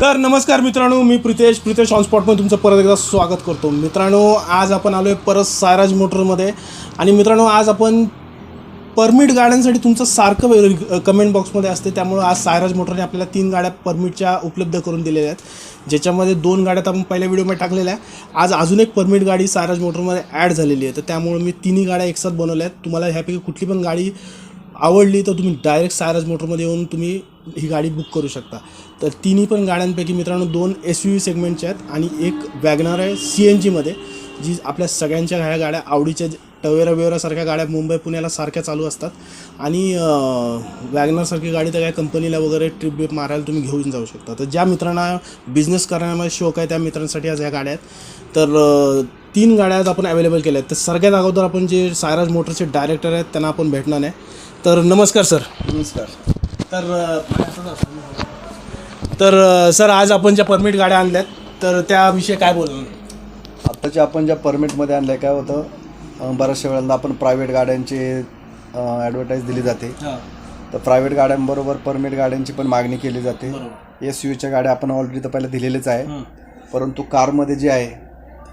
तर नमस्कार मित्रांनो, मी प्रितेश ऑन स्पॉटमध्ये तुमचं परत एकदा स्वागत करतो. मित्रांनो, आज आपण आलो आहे परत सायराज मोटरमध्ये. आणि मित्रांनो, आज आपण परमिट गाड्यांसाठी तुमचं सारखं कमेंट बॉक्समध्ये असते, त्यामुळे आज सायराज मोटरने आपल्याला 3 गाड्या परमिटच्या उपलब्ध करून दिलेल्या आहेत, ज्याच्यामध्ये 2 गाड्या आपण पहिल्या व्हिडिओमध्ये टाकलेल्या आहे. आज अजून एक परमिट गाडी सायराज मोटरमध्ये ॲड झालेली आहे, तर त्यामुळे मी 3 गाड्या एकसाथ बनवल्या आहेत. तुम्हाला ह्यापैकी कुठली पण गाडी आवडली तर तुम्ही डायरेक्ट सायराज मोटरमध्ये येऊन तुम्ही ही गाडी बुक करू शकता. तर तिन्ही पण गाड्यांपैकी मित्रांनो 2 SUV सेगमेंटच्या आहेत आणि एक वॅगनर आहे CNGमध्ये, जी आपल्या सगळ्यांच्या ह्या गाड्या आवडीच्या टवेरासारख्या गाड्या मुंबई पुण्याला सारख्या चालू असतात. आणि वॅगनरसारखी गाडी तर काय कंपनीला वगैरे ट्रिप मारायला तुम्ही घेऊन जाऊ शकता. तर ज्या मित्रांना बिझनेस करण्यामध्ये शौक आहे त्या मित्रांसाठी आज ह्या गाड्या आहेत. तर 3 गाड्या आपण अवेलेबल केल्या आहेत. तर सगळ्यात अगोदर आपण जे सायराज मोटरचे डायरेक्टर आहेत त्यांना आपण भेटणार आहे. तर नमस्कार सर. नमस्कार. तर सर, आज आपण ज्या परमिट गाड्या आणल्यात तर त्याविषयी काय बोलणार? आत्ताच्या आपण ज्या परमिटमध्ये आणल्या काय होतं, बऱ्याचशा वेळेला आपण प्रायव्हेट गाड्यांची ॲडव्हर्टाईज दिली जाते. तर प्रायव्हेट गाड्यांबरोबर परमिट गाड्यांची पण मागणी केली जाते. SUVच्या गाड्या आपण ऑलरेडी तर पहिला दिलेलेच आहे, परंतु कारमध्ये जी आहे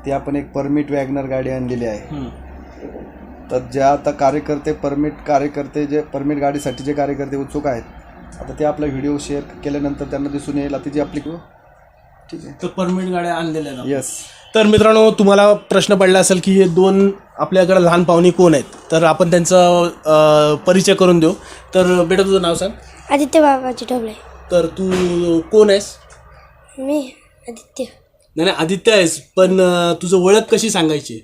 ती आपण एक परमिट वॅगनर गाडी आणलेली आहे. तर ज्या आता कार्यकर्ते जे परमिट गाडीसाठी जे कार्यकर्ते उत्सुक आहेत, आता ते आपला व्हिडिओ शेअर केल्यानंतर त्यांना दिसून येईल आता जी आपली ठीक आहे तर परमिट गाड्या आणलेल्या आहेत. येस. तर मित्रांनो, तुम्हाला प्रश्न पडला असेल की हे 2 आपल्याकडे लहान पाहुणे कोण आहेत, तर आपण त्यांचा परिचय करून देऊ. तर बेटा, तुझं नाव सांग. आदित्य बाबाजी ढोबळे. तर तू कोण आहेस? मी आदित्य. नाही, आदित्य आहेस, पण तुझं ओळख कशी सांगायची?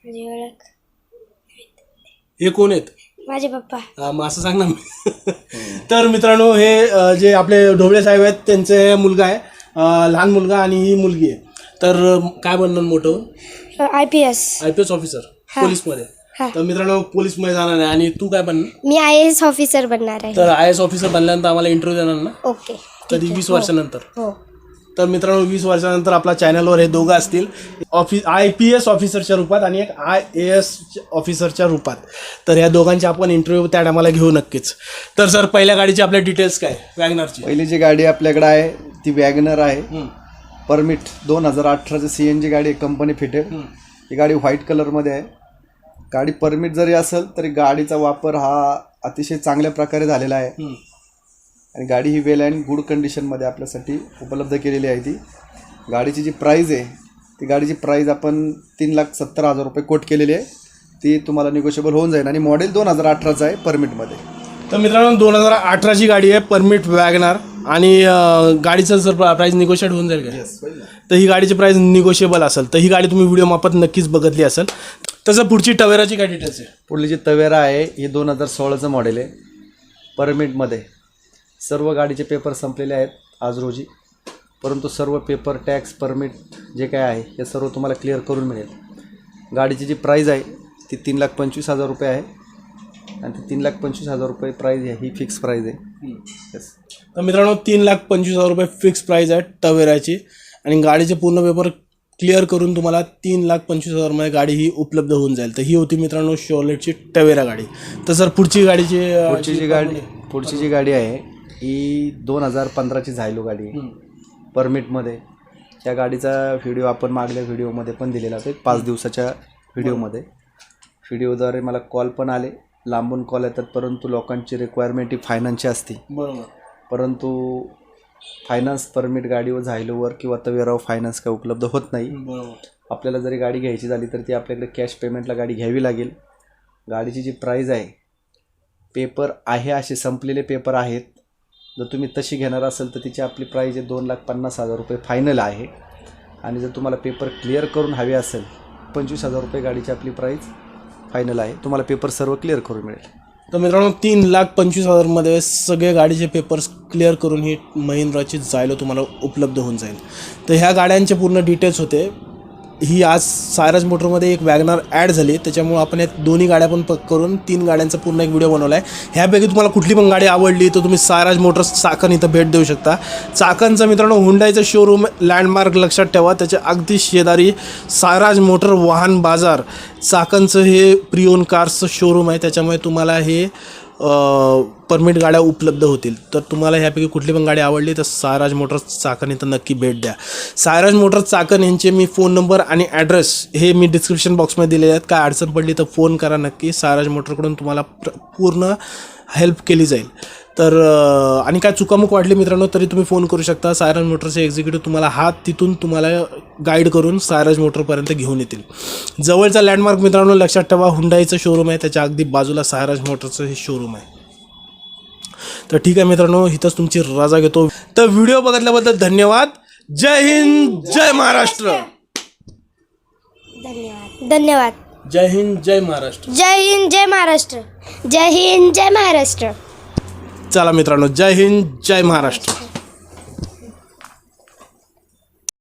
माझी ओळख हे कोण आहेत? माझे पप्पा. मग असं सांग ना. तर मित्रांनो, हे जे आपले ढोबळे साहेब आहेत त्यांचे मुलगा आहे, लहान मुलगा, आणि ही मुलगी आहे. तर काय बनणार मोठं? IPS ऑफिसर पोलीसमध्ये. तर मित्रांनो, पोलीसमध्ये जाणार आहे. आणि तू काय बनणार? मी IAS ऑफिसर बनणार आहे. तर IAS ऑफिसर बनल्यानंतर आम्हाला इंटरव्ह्यू देणार ना? ओके. कधी 20 वर्षानंतर? हो. तर मित्रांनो, 20 वर्षानंतर आपल्या चॅनलवर हे दोघं असतील, IPS ऑफिसरच्या रूपात आणि एक IAS ऑफिसरच्या रूपात. तर या दोघांचे आपण इंटरव्ह्यू त्या टायमाला घेऊ नक्कीच. तर सर, पहिल्या गाडीचे आपल्या डिटेल्स काय? वॅगनरची पहिली जी गाडी आपल्याकडे आहे ती वॅगनर आहे. परमिट 2018ची CNG गाडी आहे, कंपनी फिटेड. ही गाडी व्हाईट कलरमध्ये आहे. गाडी परमिट जरी असेल तरी गाडीचा वापर हा अतिशय चांगल्या प्रकारे झालेला आहे. आणि गाडी ही वेल अँड गुड कंडिशनमध्ये आपल्यासाठी उपलब्ध केलेली आहे. ती गाडीची जी प्राईज आहे ती गाडीची प्राईज आपण 3,70,000 रुपये कोट केलेली आहे. ती तुम्हाला निगोशिएबल होऊन जाईल. आणि मॉडेल 2018चं आहे परमिटमध्ये. तर मित्रांनो, 2018ची गाडी आहे, परमिट वॅगनर. आणि गाडीचं जर प्राईस निगोशिएट होऊन जाईल का? तर ही गाडीची प्राईस निगोशिएबल असेल. तर ही गाडी तुम्ही व्हिडिओ मार्फत नक्कीच बघितली असेल. तसं पुढची टवेराची काय डिटेल्स आहे? पुढली जी तवेरा आहे ही 2016चं मॉडेल आहे. परमिटमध्ये सर्व गाडीचे पेपर संपलेले आहेत आज रोजी, परंतु सर्व पेपर, टॅक्स, परमिट जे काय आहे हे सर्व तुम्हाला क्लिअर करून मिळेल. गाडीची जी प्राईज आहे ती 3,25,000 रुपये आहे. आणि ती 3,25,000 रुपये प्राईज आहे, ही फिक्स प्राईज आहे. येस. तर मित्रांनो, 3,25,000 रुपये फिक्स प्राईज आहे टवेराची. आणि गाडीचे पूर्ण पेपर क्लिअर करून तुम्हाला 3,25,000 मध्ये गाडी ही उपलब्ध होऊन जाईल. तर ही होती मित्रांनो शोलेटची टवेरा गाडी. तर सर, पुढची जी गाडी आहे ही 2015ची झायलो गाडी आहे परमिटमध्ये. या गाडीचा व्हिडिओ आपण मागल्या व्हिडिओमध्ये पण दिलेला होता, 5 दिवसाच्या व्हिडिओद्वारे मला कॉल पण आले, लांबून कॉल येतात, परंतु लोकांची रिक्वायरमेंट ही फायनान्सची असते. बरोबर. परंतु फायनान्स परमिट गाडीवर झायलोवर किंवा तवेरावर फायनान्स काय उपलब्ध होत नाही. आपल्याला जरी गाडी घ्यायची झाली तर ती आपल्याकडे कॅश पेमेंटला गाडी घ्यावी लागेल. गाडीची जी प्राईज आहे, पेपर आहे असे संपलेले पेपर आहेत. जर तुम्ही तशी घेणार असेल तर तिची आपली प्राईज आहे 2,50,000 रुपये फायनल आहे. आणि जर तुम्हाला पेपर क्लिअर करून हवे असेल 25,000 रुपये गाडीची आपली प्राईज फायनल आहे. तुम्हाला पेपर सर्व क्लिअर करून मिळेल. तर मित्रांनो, 3,25,000 मध्ये सगळे गाडीचे पेपर्स क्लिअर करून ही महिंद्राची झायलो तुम्हाला उपलब्ध होऊन जाईल. तर ह्या गाड्यांचे पूर्ण डिटेल्स होते. ही आज सायराज मोटरमध्ये एक वॅगनर ॲड झाली, त्याच्यामुळे आपण या दोन्ही गाड्या पण करून 3 गाड्यांचा पूर्ण एक व्हिडिओ बनवला आहे. ह्यापैकी तुम्हाला कुठली पण गाडी आवडली तर तुम्ही सायराज मोटर्स चाकण इथं भेट देऊ शकता. चाकणचं मित्रांनो हुंडाईचं शोरूम लँडमार्क लक्षात ठेवा, त्याच्या अगदी शेजारी सायराज मोटर वाहन बाजार चाकणचं हे प्रिओन कार्सचं शोरूम आहे. त्याच्यामुळे तुम्हाला हे परमिट गाड्या उपलब्ध होतील. तर तुम्हाला ह्यापैकी कुठली पण गाडी आवडली तर सायराज मोटर्स चाकण इथं नक्की भेट द्या. सायराज मोटर्स चाकण यांचे मी फोन नंबर आणि ॲड्रेस हे मी डिस्क्रिप्शन बॉक्समध्ये दिलेले आहेत. काय अडचण पडली तर फोन करा नक्की. सायराज मोटरकडून तुम्हाला पूर्ण हेल्प केली जाईल. तर आणि काय चुकामुक वाटली मित्रांनो तरी तुम्ही फोन करू शकता. सायराज मोटरचे एक्झिक्युटिव्ह तुम्हाला तिथून तुम्हाला गाईड करून सायराज मोटरपर्यंत घेऊन येतील. जवळचा लँडमार्क मित्रांनो लक्षात ठेवा, हुंडाईचं शोरूम आहे, त्याच्या अगदी बाजूला सायराज मोटरचं हे शोरूम आहे. तर ठीक आहे मित्रांनो, इथंच तुमची रजा घेतो. तर व्हिडिओ बघितल्याबद्दल धन्यवाद. जय हिंद, जय महाराष्ट्र. धन्यवाद. जय हिंद, जय महाराष्ट्र. जय हिंद, जय महाराष्ट्र. जय हिंद, जय महाराष्ट्र. चला मित्रांनो, जय हिंद, जय महाराष्ट्र.